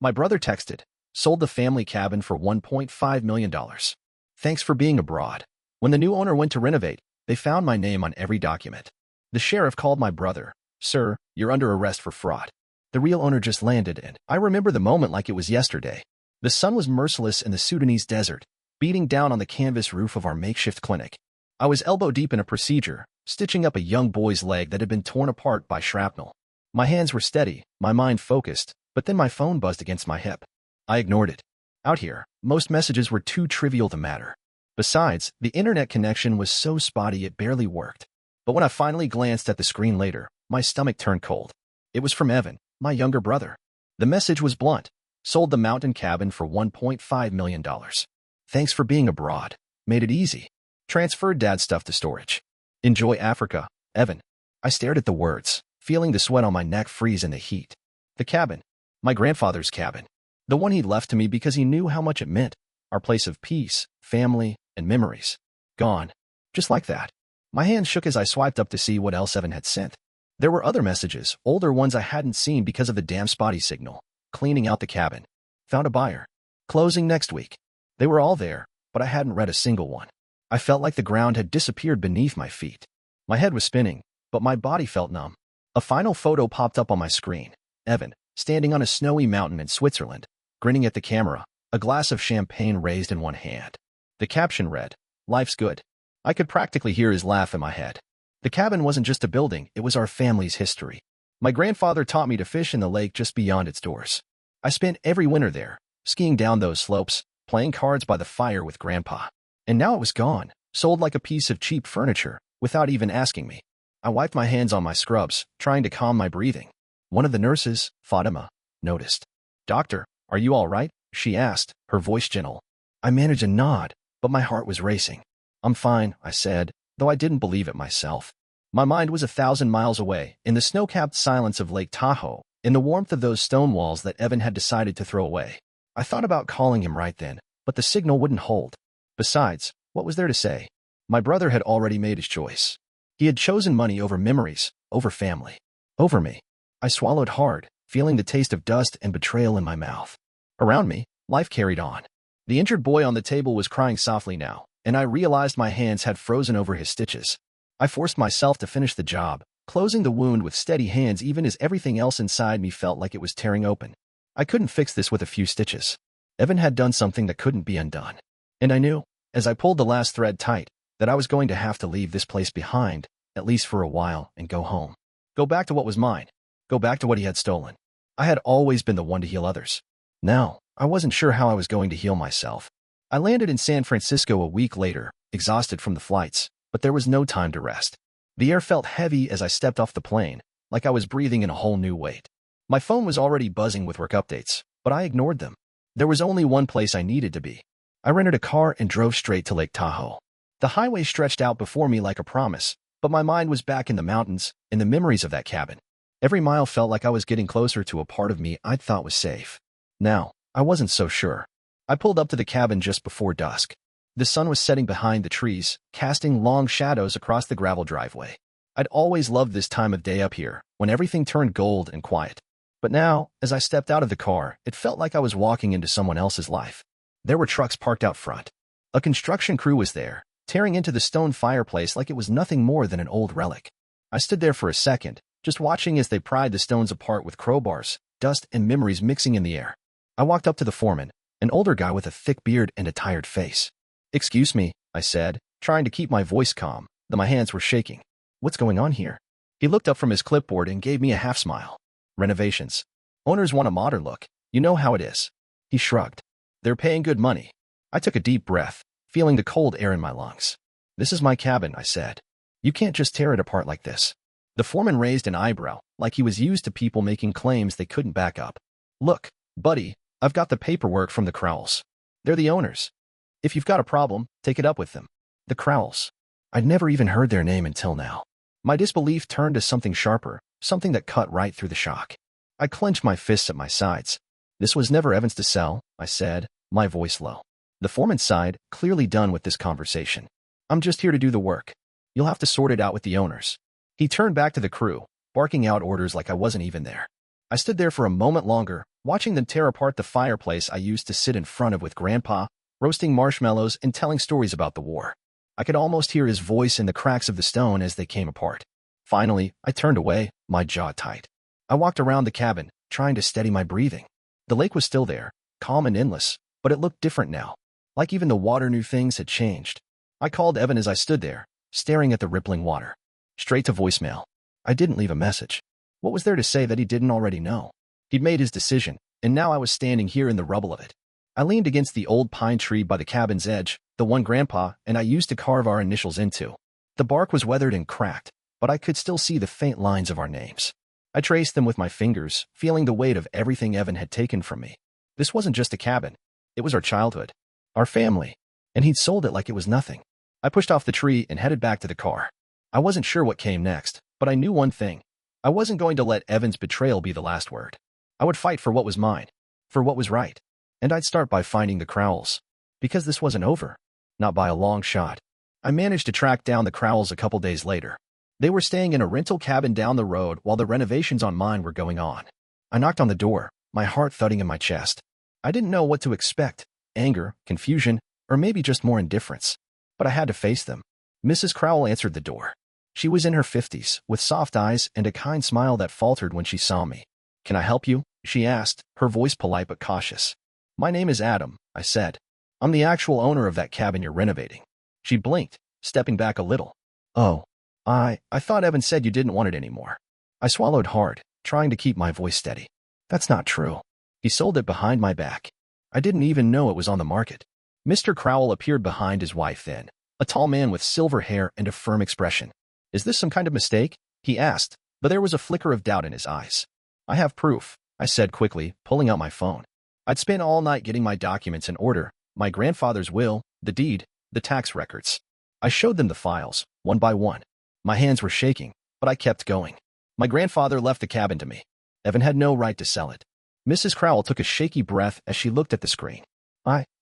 My brother texted, sold the family cabin for $1.5 million. Thanks for being abroad. When the new owner went to renovate, they found my name on every document. The sheriff called my brother. Sir, you're under arrest for fraud. The real owner just landed and I remember the moment like it was yesterday. The sun was merciless in the Sudanese desert, beating down on the canvas roof of our makeshift clinic. I was elbow deep in a procedure, stitching up a young boy's leg that had been torn apart by shrapnel. My hands were steady, my mind focused, but then my phone buzzed against my hip. I ignored it. Out here, most messages were too trivial to matter. Besides, the internet connection was so spotty it barely worked. But when I finally glanced at the screen later, my stomach turned cold. It was from Evan, my younger brother. The message was blunt. Sold the mountain cabin for $1.5 million. Thanks for being abroad. Made it easy. Transferred dad's stuff to storage. Enjoy Africa, Evan. I stared at the words, feeling the sweat on my neck freeze in the heat. The cabin. My grandfather's cabin. The one he'd left to me because he knew how much it meant. Our place of peace, family, and memories. Gone. Just like that. My hand shook as I swiped up to see what else Evan had sent. There were other messages, older ones I hadn't seen because of the damn spotty signal. Cleaning out the cabin. Found a buyer. Closing next week. They were all there, but I hadn't read a single one. I felt like the ground had disappeared beneath my feet. My head was spinning, but my body felt numb. A final photo popped up on my screen. Evan, standing on a snowy mountain in Switzerland, grinning at the camera, a glass of champagne raised in one hand. The caption read, "Life's good." I could practically hear his laugh in my head. The cabin wasn't just a building, it was our family's history. My grandfather taught me to fish in the lake just beyond its doors. I spent every winter there, skiing down those slopes, playing cards by the fire with Grandpa. And now it was gone, sold like a piece of cheap furniture, without even asking me. I wiped my hands on my scrubs, trying to calm my breathing. One of the nurses, Fatima, noticed. "Doctor, are you all right?" she asked, her voice gentle. I managed a nod, but my heart was racing. "I'm fine," I said, though I didn't believe it myself. My mind was 1,000 miles away, in the snow-capped silence of Lake Tahoe, in the warmth of those stone walls that Evan had decided to throw away. I thought about calling him right then, but the signal wouldn't hold. Besides, what was there to say? My brother had already made his choice. He had chosen money over memories, over family, over me. I swallowed hard, feeling the taste of dust and betrayal in my mouth. Around me, life carried on. The injured boy on the table was crying softly now, and I realized my hands had frozen over his stitches. I forced myself to finish the job, closing the wound with steady hands even as everything else inside me felt like it was tearing open. I couldn't fix this with a few stitches. Evan had done something that couldn't be undone. And I knew, as I pulled the last thread tight, that I was going to have to leave this place behind, at least for a while, and go home. Go back to what was mine. Go back to what he had stolen. I had always been the one to heal others. Now, I wasn't sure how I was going to heal myself. I landed in San Francisco a week later, exhausted from the flights, but there was no time to rest. The air felt heavy as I stepped off the plane, like I was breathing in a whole new weight. My phone was already buzzing with work updates, but I ignored them. There was only one place I needed to be. I rented a car and drove straight to Lake Tahoe. The highway stretched out before me like a promise, but my mind was back in the mountains, in the memories of that cabin. Every mile felt like I was getting closer to a part of me I'd thought was safe. Now, I wasn't so sure. I pulled up to the cabin just before dusk. The sun was setting behind the trees, casting long shadows across the gravel driveway. I'd always loved this time of day up here, when everything turned gold and quiet. But now, as I stepped out of the car, it felt like I was walking into someone else's life. There were trucks parked out front. A construction crew was there, tearing into the stone fireplace like it was nothing more than an old relic. I stood there for a second, just watching as they pried the stones apart with crowbars, dust and memories mixing in the air. I walked up to the foreman, an older guy with a thick beard and a tired face. "Excuse me," I said, trying to keep my voice calm, though my hands were shaking. "What's going on here?" He looked up from his clipboard and gave me a half smile. "Renovations. Owners want a modern look. You know how it is." He shrugged. "They're paying good money." I took a deep breath, feeling the cold air in my lungs. "This is my cabin," I said. "You can't just tear it apart like this." The foreman raised an eyebrow, like he was used to people making claims they couldn't back up. "Look, buddy, I've got the paperwork from the Crowells. They're the owners. If you've got a problem, take it up with them." The Crowells. I'd never even heard their name until now. My disbelief turned to something sharper, something that cut right through the shock. I clenched my fists at my sides. "This was never Evan's to sell," I said, my voice low. The foreman sighed, clearly done with this conversation. "I'm just here to do the work. You'll have to sort it out with the owners." He turned back to the crew, barking out orders like I wasn't even there. I stood there for a moment longer, Watching them tear apart the fireplace I used to sit in front of with Grandpa, roasting marshmallows and telling stories about the war. I could almost hear his voice in the cracks of the stone as they came apart. Finally, I turned away, my jaw tight. I walked around the cabin, trying to steady my breathing. The lake was still there, calm and endless, but it looked different now. Like even the water knew things had changed. I called Evan as I stood there, staring at the rippling water. Straight to voicemail. I didn't leave a message. What was there to say that he didn't already know? He'd made his decision, and now I was standing here in the rubble of it. I leaned against the old pine tree by the cabin's edge, the one Grandpa and I used to carve our initials into. The bark was weathered and cracked, but I could still see the faint lines of our names. I traced them with my fingers, feeling the weight of everything Evan had taken from me. This wasn't just a cabin. It was our childhood. Our family. And he'd sold it like it was nothing. I pushed off the tree and headed back to the car. I wasn't sure what came next, but I knew one thing. I wasn't going to let Evan's betrayal be the last word. I would fight for what was mine, for what was right. And I'd start by finding the Crowells. Because this wasn't over. Not by a long shot. I managed to track down the Crowells a couple days later. They were staying in a rental cabin down the road while the renovations on mine were going on. I knocked on the door, my heart thudding in my chest. I didn't know what to expect. Anger, confusion, or maybe just more indifference. But I had to face them. Mrs. Crowell answered the door. She was in her 50s, with soft eyes and a kind smile that faltered when she saw me. "Can I help you?" she asked, her voice polite but cautious. "My name is Adam," I said. "I'm the actual owner of that cabin you're renovating." She blinked, stepping back a little. "Oh, I thought Evan said you didn't want it anymore." I swallowed hard, trying to keep my voice steady. "That's not true. He sold it behind my back. I didn't even know it was on the market." Mr. Crowell appeared behind his wife then, a tall man with silver hair and a firm expression. "Is this some kind of mistake?" he asked, but there was a flicker of doubt in his eyes. "I have proof," I said quickly, pulling out my phone. I'd spent all night getting my documents in order, my grandfather's will, the deed, the tax records. I showed them the files, one by one. My hands were shaking, but I kept going. My grandfather left the cabin to me. Evan had no right to sell it. Mrs. Crowell took a shaky breath as she looked at the screen.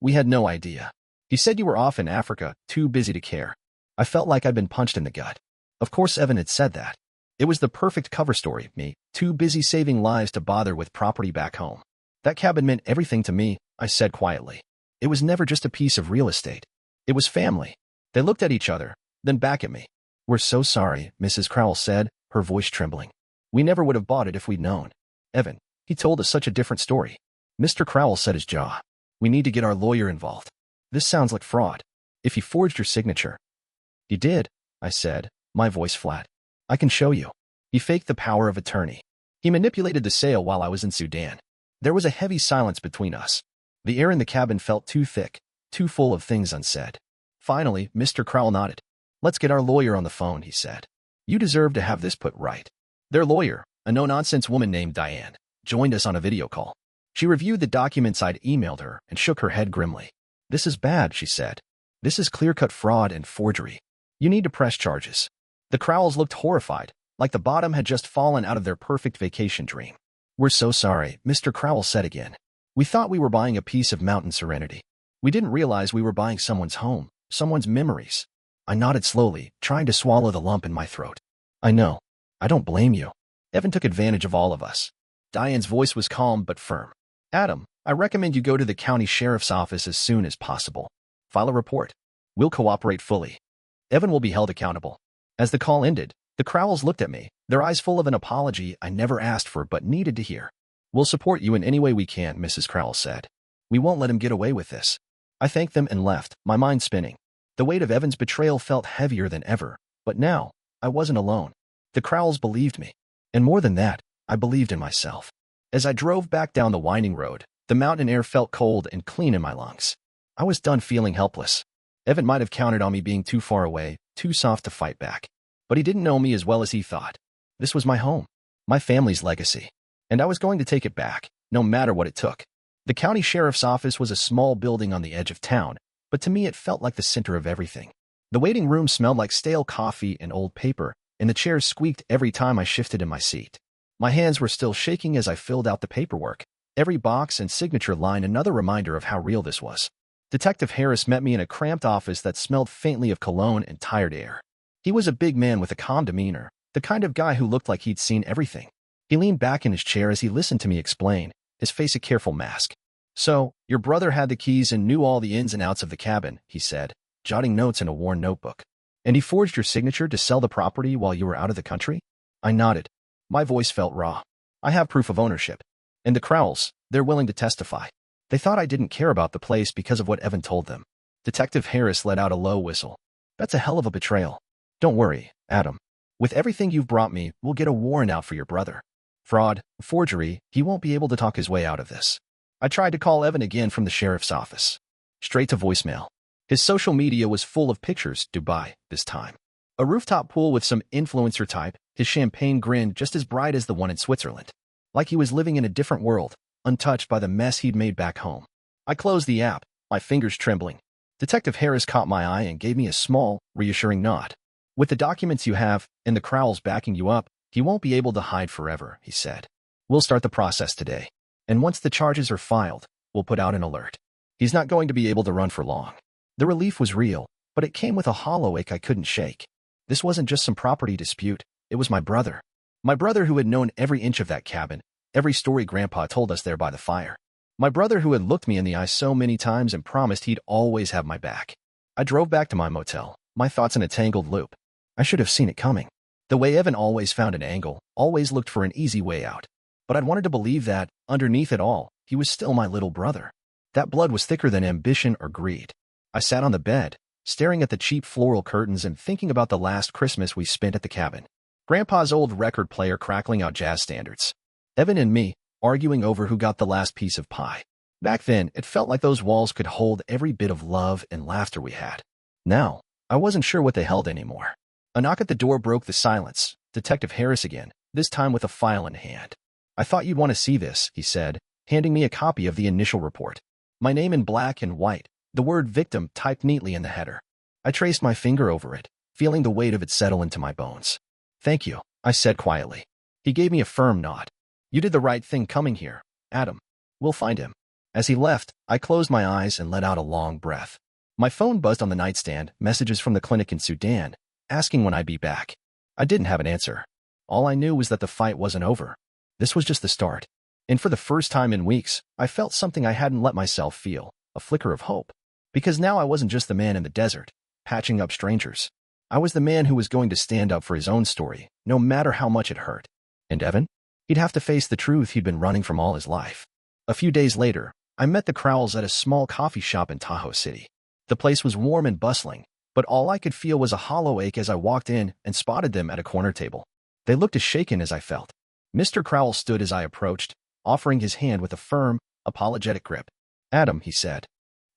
We had no idea. He said you were off in Africa, too busy to care." I felt like I'd been punched in the gut. Of course Evan had said that. It was the perfect cover story, me, too busy saving lives to bother with property back home. "That cabin meant everything to me," I said quietly. "It was never just a piece of real estate. It was family." They looked at each other, then back at me. "We're so sorry," Mrs. Crowell said, her voice trembling. "We never would have bought it if we'd known. Evan, he told us such a different story." Mr. Crowell set his jaw. "We need to get our lawyer involved. This sounds like fraud. If he forged your signature." "He did," I said, my voice flat. "I can show you. He faked the power of attorney. He manipulated the sale while I was in Sudan." There was a heavy silence between us. The air in the cabin felt too thick, too full of things unsaid. Finally, Mr. Crowell nodded. "Let's get our lawyer on the phone," he said. "You deserve to have this put right." Their lawyer, a no-nonsense woman named Diane, joined us on a video call. She reviewed the documents I'd emailed her and shook her head grimly. "This is bad," she said. "This is clear-cut fraud and forgery. You need to press charges." The Crowells looked horrified, like the bottom had just fallen out of their perfect vacation dream. "We're so sorry," Mr. Crowell said again. "We thought we were buying a piece of mountain serenity. We didn't realize we were buying someone's home, someone's memories." I nodded slowly, trying to swallow the lump in my throat. "I know. I don't blame you. Evan took advantage of all of us." Diane's voice was calm but firm. "Adam, I recommend you go to the county sheriff's office as soon as possible. File a report. We'll cooperate fully. Evan will be held accountable." As the call ended, the Crowells looked at me, their eyes full of an apology I never asked for but needed to hear. "We'll support you in any way we can," Mrs. Crowell said. "We won't let him get away with this." I thanked them and left, my mind spinning. The weight of Evan's betrayal felt heavier than ever, but now, I wasn't alone. The Crowells believed me. And more than that, I believed in myself. As I drove back down the winding road, the mountain air felt cold and clean in my lungs. I was done feeling helpless. Evan might have counted on me being too far away, too soft to fight back. But he didn't know me as well as he thought. This was my home, my family's legacy. And I was going to take it back, no matter what it took. The county sheriff's office was a small building on the edge of town, but to me it felt like the center of everything. The waiting room smelled like stale coffee and old paper, and the chairs squeaked every time I shifted in my seat. My hands were still shaking as I filled out the paperwork, every box and signature line another reminder of how real this was. Detective Harris met me in a cramped office that smelled faintly of cologne and tired air. He was a big man with a calm demeanor, the kind of guy who looked like he'd seen everything. He leaned back in his chair as he listened to me explain, his face a careful mask. So, your brother had the keys and knew all the ins and outs of the cabin, he said, jotting notes in a worn notebook. And he forged your signature to sell the property while you were out of the country? I nodded. My voice felt raw. I have proof of ownership. And the Crowells, they're willing to testify. They thought I didn't care about the place because of what Evan told them. Detective Harris let out a low whistle. That's a hell of a betrayal. Don't worry, Adam. With everything you've brought me, we'll get a warrant out for your brother. Fraud, forgery, he won't be able to talk his way out of this. I tried to call Evan again from the sheriff's office. Straight to voicemail. His social media was full of pictures, Dubai, this time. A rooftop pool with some influencer type, his champagne grin just as bright as the one in Switzerland. Like he was living in a different world, untouched by the mess he'd made back home. I closed the app, my fingers trembling. Detective Harris caught my eye and gave me a small, reassuring nod. With the documents you have, and the Crowells backing you up, he won't be able to hide forever, he said. We'll start the process today. And once the charges are filed, we'll put out an alert. He's not going to be able to run for long. The relief was real, but it came with a hollow ache I couldn't shake. This wasn't just some property dispute, it was my brother. My brother who had known every inch of that cabin, every story Grandpa told us there by the fire. My brother who had looked me in the eye so many times and promised he'd always have my back. I drove back to my motel, my thoughts in a tangled loop. I should have seen it coming. The way Evan always found an angle, always looked for an easy way out. But I'd wanted to believe that, underneath it all, he was still my little brother. That blood was thicker than ambition or greed. I sat on the bed, staring at the cheap floral curtains and thinking about the last Christmas we spent at the cabin. Grandpa's old record player crackling out jazz standards. Evan and me, arguing over who got the last piece of pie. Back then, it felt like those walls could hold every bit of love and laughter we had. Now, I wasn't sure what they held anymore. A knock at the door broke the silence. Detective Harris again, this time with a file in hand. I thought you'd want to see this, he said, handing me a copy of the initial report. My name in black and white, the word victim typed neatly in the header. I traced my finger over it, feeling the weight of it settle into my bones. Thank you, I said quietly. He gave me a firm nod. You did the right thing coming here, Adam. We'll find him. As he left, I closed my eyes and let out a long breath. My phone buzzed on the nightstand, messages from the clinic in Sudan, asking when I'd be back. I didn't have an answer. All I knew was that the fight wasn't over. This was just the start. And for the first time in weeks, I felt something I hadn't let myself feel, a flicker of hope. Because now I wasn't just the man in the desert, patching up strangers. I was the man who was going to stand up for his own story, no matter how much it hurt. And Evan? He'd have to face the truth he'd been running from all his life. A few days later, I met the Crowells at a small coffee shop in Tahoe City. The place was warm and bustling, but all I could feel was a hollow ache as I walked in and spotted them at a corner table. They looked as shaken as I felt. Mr. Crowell stood as I approached, offering his hand with a firm, apologetic grip. Adam, he said.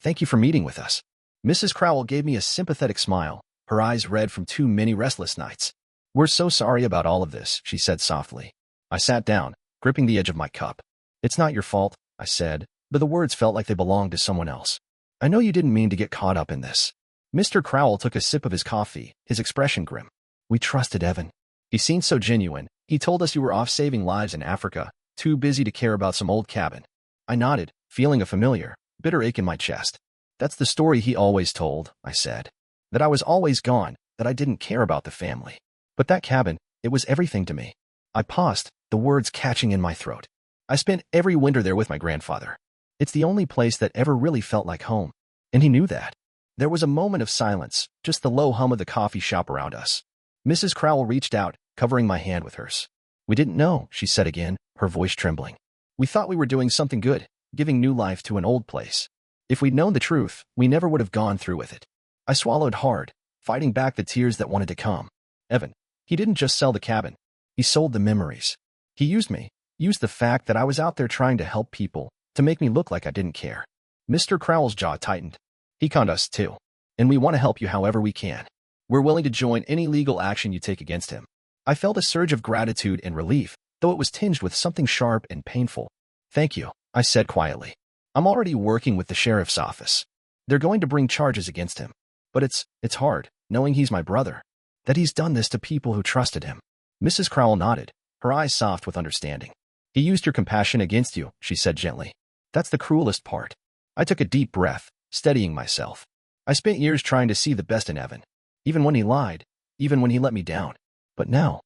Thank you for meeting with us. Mrs. Crowell gave me a sympathetic smile, her eyes red from too many restless nights. We're so sorry about all of this, she said softly. I sat down, gripping the edge of my cup. It's not your fault, I said, but the words felt like they belonged to someone else. I know you didn't mean to get caught up in this. Mr. Crowell took a sip of his coffee, his expression grim. We trusted Evan. He seemed so genuine. He told us you were off saving lives in Africa, too busy to care about some old cabin. I nodded, feeling a familiar, bitter ache in my chest. That's the story he always told, I said. That I was always gone, that I didn't care about the family. But that cabin, it was everything to me. I paused, the words catching in my throat. I spent every winter there with my grandfather. It's the only place that ever really felt like home. And he knew that. There was a moment of silence, just the low hum of the coffee shop around us. Mrs. Crowell reached out, covering my hand with hers. We didn't know, she said again, her voice trembling. We thought we were doing something good, giving new life to an old place. If we'd known the truth, we never would have gone through with it. I swallowed hard, fighting back the tears that wanted to come. Evan, he didn't just sell the cabin. He sold the memories. He used me, used the fact that I was out there trying to help people, to make me look like I didn't care. Mr. Crowell's jaw tightened. He conned us too. And we want to help you however we can. We're willing to join any legal action you take against him. I felt a surge of gratitude and relief, though it was tinged with something sharp and painful. Thank you, I said quietly. I'm already working with the sheriff's office. They're going to bring charges against him. But it's hard, knowing he's my brother. That he's done this to people who trusted him. Mrs. Crowell nodded, her eyes soft with understanding. He used your compassion against you, she said gently. That's the cruelest part. I took a deep breath, steadying myself. I spent years trying to see the best in Evan. Even when he lied, even when he let me down. But now,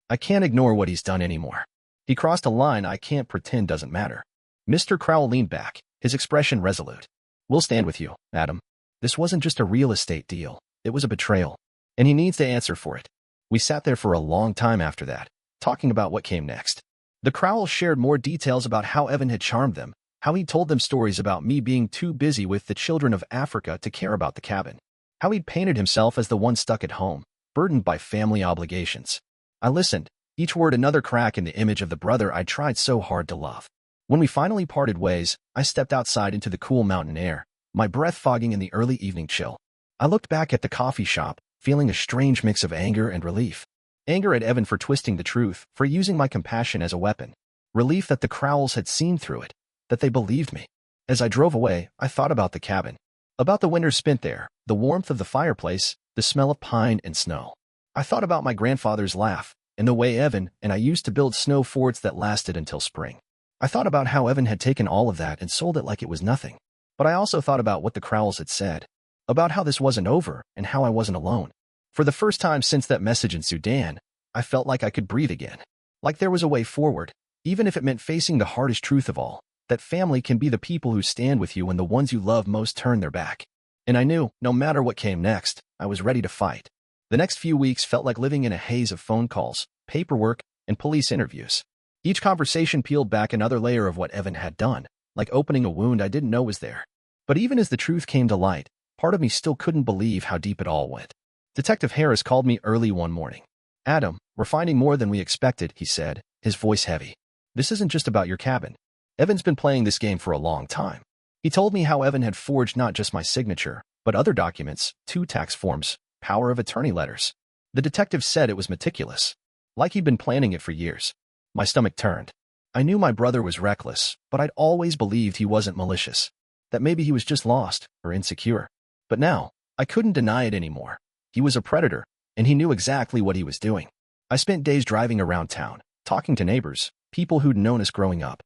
I can't ignore what he's done anymore. He crossed a line I can't pretend doesn't matter. Mr. Crowell leaned back, his expression resolute. We'll stand with you, Adam. This wasn't just a real estate deal. It was a betrayal. And he needs to answer for it. We sat there for a long time after that, talking about what came next. The Crowells shared more details about how Evan had charmed them, how he told them stories about me being too busy with the children of Africa to care about the cabin, how he'd painted himself as the one stuck at home, burdened by family obligations. I listened, each word another crack in the image of the brother I'd tried so hard to love. When we finally parted ways, I stepped outside into the cool mountain air, my breath fogging in the early evening chill. I looked back at the coffee shop, feeling a strange mix of anger and relief. Anger at Evan for twisting the truth, for using my compassion as a weapon. Relief that the Crowells had seen through it, that they believed me. As I drove away, I thought about the cabin, about the winters spent there, the warmth of the fireplace, the smell of pine and snow. I thought about my grandfather's laugh, and the way Evan and I used to build snow forts that lasted until spring. I thought about how Evan had taken all of that and sold it like it was nothing. But I also thought about what the Crowells had said, about how this wasn't over and how I wasn't alone. For the first time since that message in Sudan, I felt like I could breathe again, like there was a way forward, even if it meant facing the hardest truth of all, that family can be the people who stand with you when the ones you love most turn their back. And I knew, no matter what came next, I was ready to fight. The next few weeks felt like living in a haze of phone calls, paperwork, and police interviews. Each conversation peeled back another layer of what Evan had done, like opening a wound I didn't know was there. But even as the truth came to light, part of me still couldn't believe how deep it all went. Detective Harris called me early one morning. Adam, we're finding more than we expected, he said, his voice heavy. This isn't just about your cabin. Evan's been playing this game for a long time. He told me how Evan had forged not just my signature, but other documents, 2 tax forms, power of attorney letters. The detective said it was meticulous, like he'd been planning it for years. My stomach turned. I knew my brother was reckless, but I'd always believed he wasn't malicious, that maybe he was just lost or insecure. But now, I couldn't deny it anymore. He was a predator, and he knew exactly what he was doing. I spent days driving around town, talking to neighbors, people who'd known us growing up.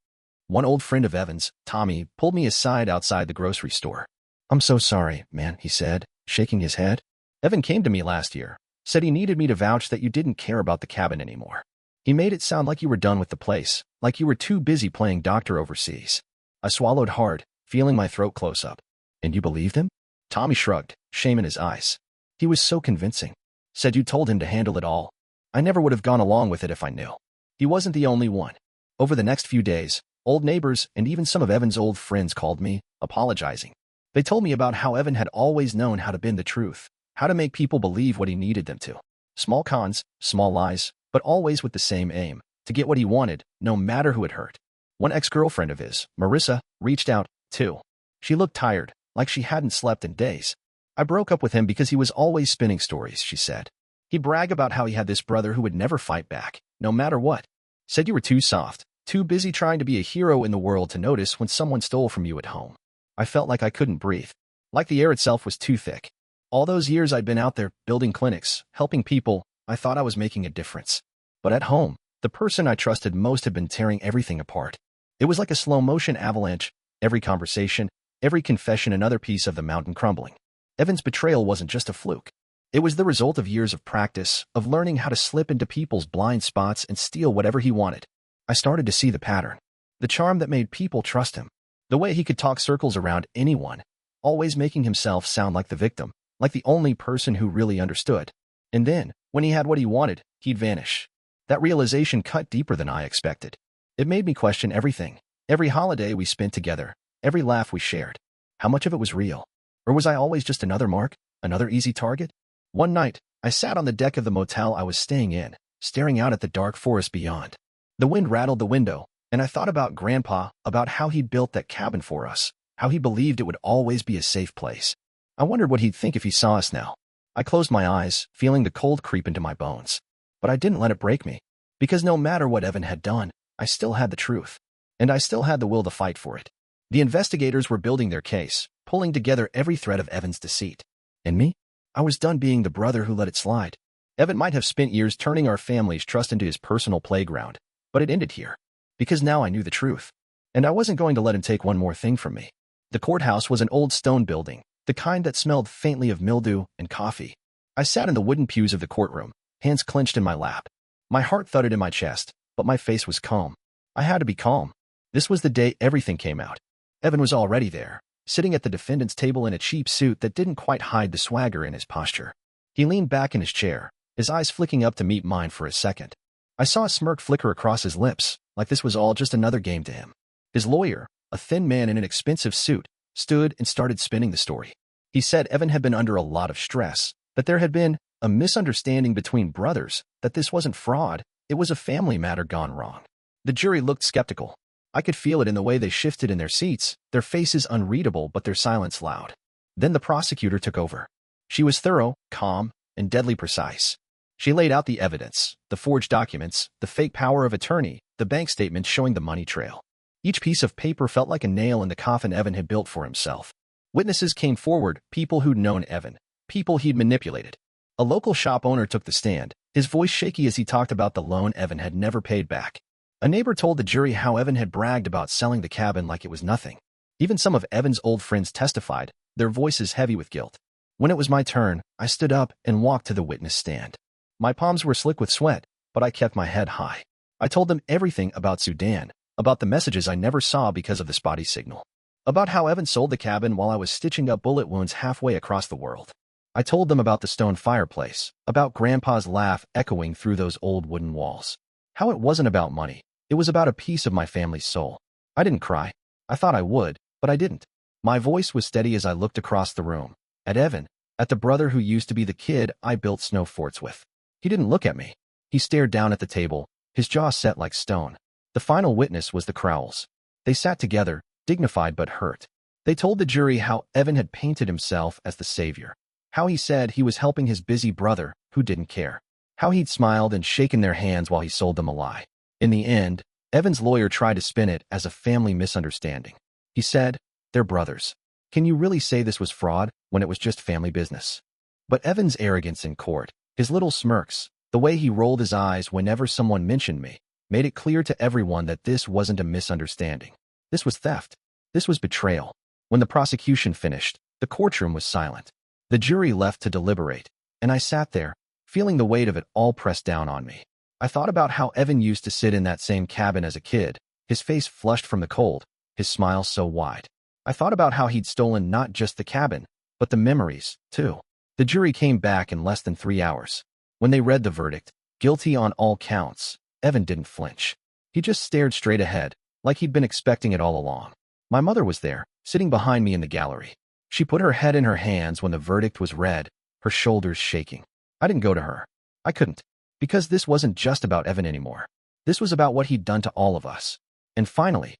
One old friend of Evan's, Tommy, pulled me aside outside the grocery store. I'm so sorry, man, he said, shaking his head. Evan came to me last year, said he needed me to vouch that you didn't care about the cabin anymore. He made it sound like you were done with the place, like you were too busy playing doctor overseas. I swallowed hard, feeling my throat close up. And you believed him? Tommy shrugged, shame in his eyes. He was so convincing. Said you told him to handle it all. I never would have gone along with it if I knew. He wasn't the only one. Over the next few days, old neighbors and even some of Evan's old friends called me, apologizing. They told me about how Evan had always known how to bend the truth, how to make people believe what he needed them to. Small cons, small lies, but always with the same aim, to get what he wanted, no matter who it hurt. One ex-girlfriend of his, Marissa, reached out, too. She looked tired, like she hadn't slept in days. I broke up with him because he was always spinning stories, she said. He'd brag about how he had this brother who would never fight back, no matter what. Said you were too soft, too busy trying to be a hero in the world to notice when someone stole from you at home. I felt like I couldn't breathe, like the air itself was too thick. All those years I'd been out there, building clinics, helping people, I thought I was making a difference. But at home, the person I trusted most had been tearing everything apart. It was like a slow-motion avalanche, every conversation, every confession another piece of the mountain crumbling. Evan's betrayal wasn't just a fluke. It was the result of years of practice, of learning how to slip into people's blind spots and steal whatever he wanted. I started to see the pattern, the charm that made people trust him, the way he could talk circles around anyone, always making himself sound like the victim, like the only person who really understood. And then, when he had what he wanted, he'd vanish. That realization cut deeper than I expected. It made me question everything, every holiday we spent together, every laugh we shared. How much of it was real? Or was I always just another mark, another easy target? One night, I sat on the deck of the motel I was staying in, staring out at the dark forest beyond. The wind rattled the window, and I thought about Grandpa, about how he'd built that cabin for us, how he believed it would always be a safe place. I wondered what he'd think if he saw us now. I closed my eyes, feeling the cold creep into my bones. But I didn't let it break me, because no matter what Evan had done, I still had the truth, and I still had the will to fight for it. The investigators were building their case, pulling together every thread of Evan's deceit. And me? I was done being the brother who let it slide. Evan might have spent years turning our family's trust into his personal playground, but it ended here, because now I knew the truth. And I wasn't going to let him take one more thing from me. The courthouse was an old stone building, the kind that smelled faintly of mildew and coffee. I sat in the wooden pews of the courtroom, hands clenched in my lap. My heart thudded in my chest, but my face was calm. I had to be calm. This was the day everything came out. Evan was already there, sitting at the defendant's table in a cheap suit that didn't quite hide the swagger in his posture. He leaned back in his chair, his eyes flicking up to meet mine for a second. I saw a smirk flicker across his lips, like this was all just another game to him. His lawyer, a thin man in an expensive suit, stood and started spinning the story. He said Evan had been under a lot of stress, that there had been a misunderstanding between brothers, that this wasn't fraud, it was a family matter gone wrong. The jury looked skeptical. I could feel it in the way they shifted in their seats, their faces unreadable but their silence loud. Then the prosecutor took over. She was thorough, calm, and deadly precise. She laid out the evidence, the forged documents, the fake power of attorney, the bank statements showing the money trail. Each piece of paper felt like a nail in the coffin Evan had built for himself. Witnesses came forward, people who'd known Evan, people he'd manipulated. A local shop owner took the stand, his voice shaky as he talked about the loan Evan had never paid back. A neighbor told the jury how Evan had bragged about selling the cabin like it was nothing. Even some of Evan's old friends testified, their voices heavy with guilt. When it was my turn, I stood up and walked to the witness stand. My palms were slick with sweat, but I kept my head high. I told them everything about Sudan, about the messages I never saw because of the spotty signal, about how Evan sold the cabin while I was stitching up bullet wounds halfway across the world. I told them about the stone fireplace, about Grandpa's laugh echoing through those old wooden walls. How it wasn't about money. It was about a piece of my family's soul. I didn't cry. I thought I would, but I didn't. My voice was steady as I looked across the room, at Evan, at the brother who used to be the kid I built snow forts with. He didn't look at me. He stared down at the table, his jaw set like stone. The final witness was the Crowells. They sat together, dignified but hurt. They told the jury how Evan had painted himself as the savior, how he said he was helping his busy brother who didn't care, how he'd smiled and shaken their hands while he sold them a lie. In the end, Evan's lawyer tried to spin it as a family misunderstanding. He said, "They're brothers. Can you really say this was fraud when it was just family business?" But Evan's arrogance in court, his little smirks, the way he rolled his eyes whenever someone mentioned me, made it clear to everyone that this wasn't a misunderstanding. This was theft. This was betrayal. When the prosecution finished, the courtroom was silent. The jury left to deliberate, and I sat there, feeling the weight of it all pressed down on me. I thought about how Evan used to sit in that same cabin as a kid, his face flushed from the cold, his smile so wide. I thought about how he'd stolen not just the cabin, but the memories, too. The jury came back in less than 3 hours. When they read the verdict, guilty on all counts, Evan didn't flinch. He just stared straight ahead, like he'd been expecting it all along. My mother was there, sitting behind me in the gallery. She put her head in her hands when the verdict was read, her shoulders shaking. I didn't go to her. I couldn't. Because this wasn't just about Evan anymore. This was about what he'd done to all of us. And finally,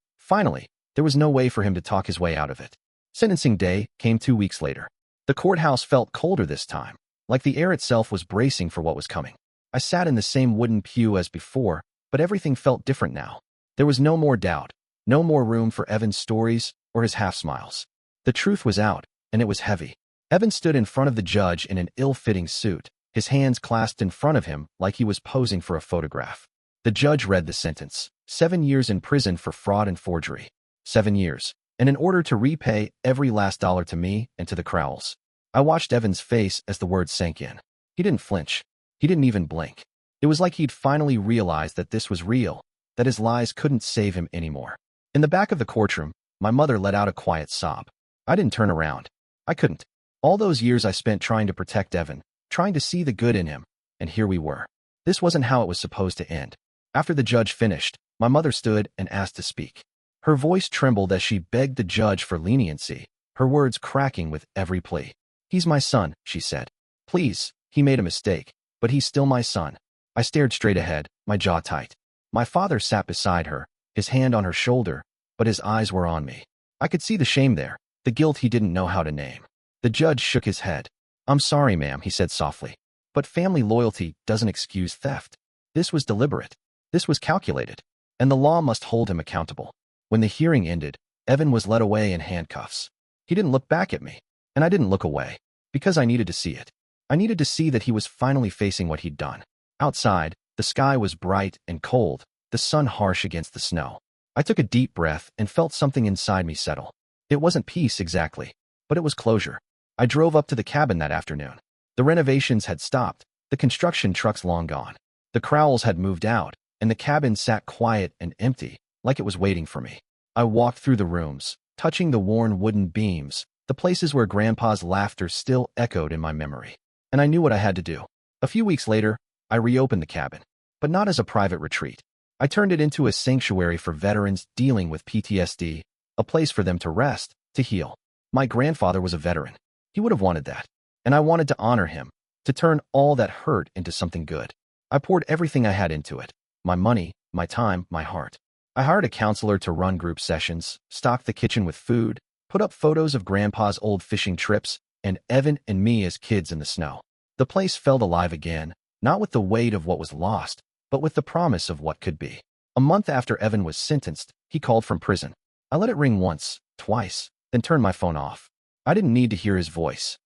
there was no way for him to talk his way out of it. Sentencing day came 2 weeks later. The courthouse felt colder this time, like the air itself was bracing for what was coming. I sat in the same wooden pew as before, but everything felt different now. There was no more doubt, no more room for Evan's stories or his half-smiles. The truth was out, and it was heavy. Evan stood in front of the judge in an ill-fitting suit, his hands clasped in front of him like he was posing for a photograph. The judge read the sentence: 7 years in prison for fraud and forgery. 7 years, and in order to repay every last dollar to me and to the Crowells. I watched Evan's face as the words sank in. He didn't flinch. He didn't even blink. It was like he'd finally realized that this was real, that his lies couldn't save him anymore. In the back of the courtroom, my mother let out a quiet sob. I didn't turn around. I couldn't. All those years I spent trying to protect Evan, trying to see the good in him, and here we were. This wasn't how it was supposed to end. After the judge finished, my mother stood and asked to speak. Her voice trembled as she begged the judge for leniency, her words cracking with every plea. "He's my son," she said. "Please, he made a mistake, but he's still my son." I stared straight ahead, my jaw tight. My father sat beside her, his hand on her shoulder, but his eyes were on me. I could see the shame there, the guilt he didn't know how to name. The judge shook his head. "I'm sorry, ma'am," he said softly. "But family loyalty doesn't excuse theft. This was deliberate. This was calculated. And the law must hold him accountable." When the hearing ended, Evan was led away in handcuffs. He didn't look back at me, and I didn't look away, because I needed to see it. I needed to see that he was finally facing what he'd done. Outside, the sky was bright and cold, the sun harsh against the snow. I took a deep breath and felt something inside me settle. It wasn't peace exactly, but it was closure. I drove up to the cabin that afternoon. The renovations had stopped, the construction trucks long gone. The Crowells had moved out, and the cabin sat quiet and empty, like it was waiting for me. I walked through the rooms, touching the worn wooden beams, the places where Grandpa's laughter still echoed in my memory. And I knew what I had to do. A few weeks later, I reopened the cabin, but not as a private retreat. I turned it into a sanctuary for veterans dealing with PTSD, a place for them to rest, to heal. My grandfather was a veteran. He would have wanted that. And I wanted to honor him, to turn all that hurt into something good. I poured everything I had into it. My money, my time, my heart. I hired a counselor to run group sessions, stocked the kitchen with food, put up photos of Grandpa's old fishing trips, and Evan and me as kids in the snow. The place felt alive again, not with the weight of what was lost, but with the promise of what could be. A month after Evan was sentenced, he called from prison. I let it ring once, twice, then turned my phone off. I didn't need to hear his voice.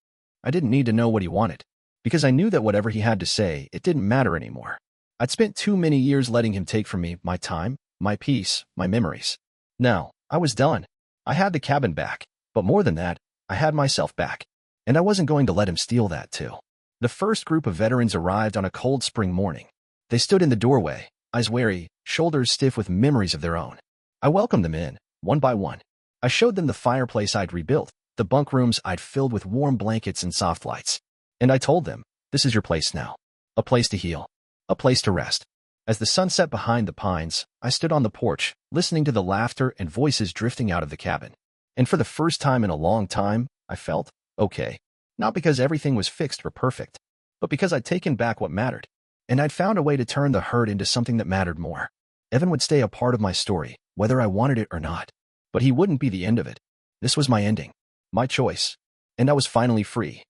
I didn't need to know what he wanted, because I knew that whatever he had to say, it didn't matter anymore. I'd spent too many years letting him take from me my time, my peace, my memories. Now, I was done. I had the cabin back, but more than that, I had myself back. And I wasn't going to let him steal that too. The first group of veterans arrived on a cold spring morning. They stood in the doorway, eyes wary, shoulders stiff with memories of their own. I welcomed them in, one by one. I showed them the fireplace I'd rebuilt, the bunk rooms I'd filled with warm blankets and soft lights. And I told them, this is your place now. A place to heal. A place to rest. As the sun set behind the pines, I stood on the porch, listening to the laughter and voices drifting out of the cabin. And for the first time in a long time, I felt okay. Not because everything was fixed or perfect, but because I'd taken back what mattered. And I'd found a way to turn the hurt into something that mattered more. Evan would stay a part of my story, whether I wanted it or not. But he wouldn't be the end of it. This was my ending. My choice. And I was finally free.